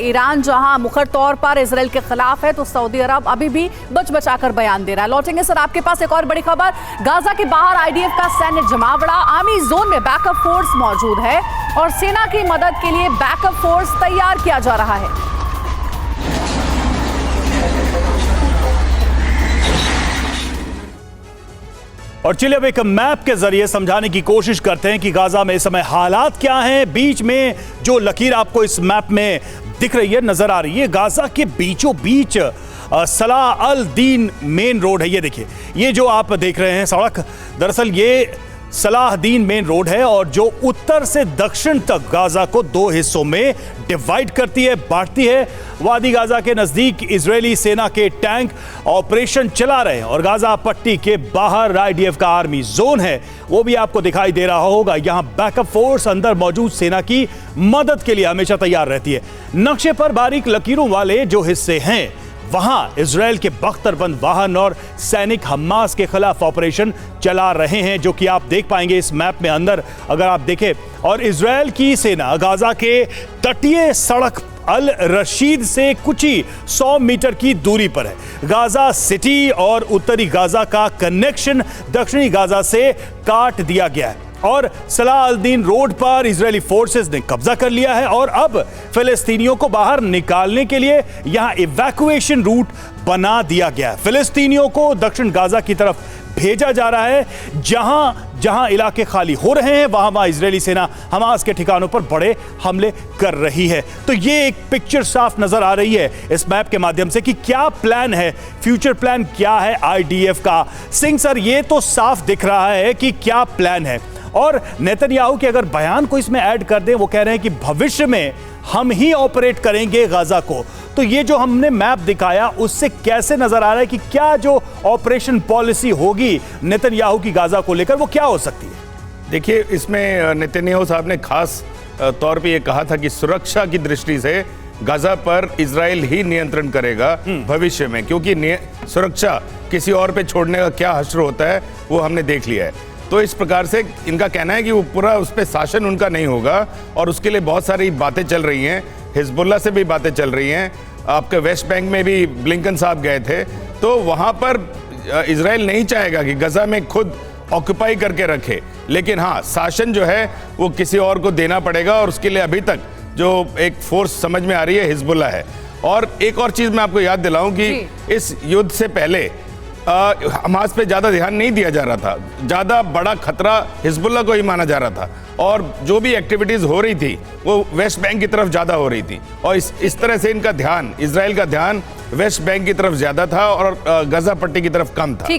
Iran जहां मुखर तौर पर इजराइल के खिलाफ है, तो सऊदी अरब अभी भी बचाकर बयान दे रहा है। लौटेंगे सर आपके पास एक और बड़ी खबर। गाजा के बाहर आईडीएफ का सैन्य जमावड़ा, आर्मी जोन में बैकअप फोर्स मौजूद है और सेना की मदद के लिए बैकअप फोर्स तैयार किया जा रहा है। और चलिए अब एक मैप के जरिए समझाने की कोशिश करते हैं कि गाजा में इस समय हालात क्या हैं। बीच में जो लकीर आपको इस मैप में दिख रही है, नजर आ रही है, गाजा के बीचों बीच सलाह अल दीन मेन रोड है। ये देखिए, ये जो आप देख रहे हैं सड़क, दरअसल ये सलाह दीन मेन रोड है और जो उत्तर से दक्षिण तक गाजा को दो हिस्सों में डिवाइड करती है, बांटती है। वादी गाजा के नजदीक इजरायली सेना के टैंक ऑपरेशन चला रहे हैं और गाजा पट्टी के बाहर आईडीएफ का आर्मी जोन है, वो भी आपको दिखाई दे रहा होगा। यहां बैकअप फोर्स अंदर मौजूद सेना की मदद के लिए हमेशा तैयार रहती है। नक्शे पर बारीक लकीरों वाले जो हिस्से हैं, वहां इजराइल के बख्तरबंद वाहन और सैनिक हमास के खिलाफ ऑपरेशन चला रहे हैं, जो कि आप देख पाएंगे इस मैप में अंदर अगर आप देखें। और इजराइल की सेना गाजा के तटीय सड़क अल रशीद से कुछ ही 100 मीटर की दूरी पर है। गाजा सिटी और उत्तरी गाजा का कनेक्शन दक्षिणी गाजा से काट दिया गया है और सलाह अल दीन रोड पर इजरायली फोर्सेस ने कब्जा कर लिया है और अब फिलिस्तीनियों को बाहर निकालने के लिए यहां इवैक्यूएशन रूट बना दिया गया है। फिलिस्तीनियों को दक्षिण गाजा की तरफ भेजा जा रहा है। जहां जहां इलाके खाली हो रहे हैं, वहां वहां इजरायली सेना हमास के ठिकानों पर बड़े हमले कर रही है। तो ये एक पिक्चर साफ नजर आ रही है इस मैप के माध्यम से कि क्या प्लान है, फ्यूचर प्लान क्या है आईडीएफ का। सिंह सर, ये तो साफ दिख रहा है कि क्या प्लान है। और नेतन्याहू के अगर बयान को इसमें ऐड कर दें, वो कह रहे हैं कि भविष्य में हम ही ऑपरेट करेंगे गाजा को। तो ये जो हमने मैप दिखाया उससे कैसे नजर आ रहा है कि क्या जो ऑपरेशन पॉलिसी होगी नेतन्याहू की गाजा को लेकर, वो क्या हो सकती है? देखिए, इसमें नेतन्याहू साहब ने खास तौर पे ये कहा था कि सुरक्षा की दृष्टि से गाजा पर इजराइल ही नियंत्रण करेगा भविष्य में, क्योंकि सुरक्षा किसी और पे छोड़ने का क्या हश्र होता है वो हमने देख लिया है। तो इस प्रकार से इनका कहना है कि वो पूरा उस पर शासन उनका नहीं होगा और उसके लिए बहुत सारी बातें चल रही हैं। हिजबुल्लाह से भी बातें चल रही हैं। आपके वेस्ट बैंक में भी ब्लिंकन साहब गए थे, तो वहाँ पर इजराइल नहीं चाहेगा कि गाजा में खुद ऑक्यूपाई करके रखे, लेकिन हाँ, शासन जो है वो किसी और को देना पड़ेगा और उसके लिए अभी तक जो एक फोर्स समझ में आ रही है हिजबुल्लाह है। और एक और चीज़ मैं आपको याद दिलाऊं कि इस युद्ध से पहले हमास पे ज़्यादा ध्यान नहीं दिया जा रहा था, ज़्यादा बड़ा खतरा हिजबुल्लाह को ही माना जा रहा था और जो भी एक्टिविटीज़ हो रही थी वो वेस्ट बैंक की तरफ ज़्यादा हो रही थी और इस तरह से इनका ध्यान, इजराइल का ध्यान वेस्ट बैंक की तरफ ज़्यादा था और गाजा पट्टी की तरफ कम था।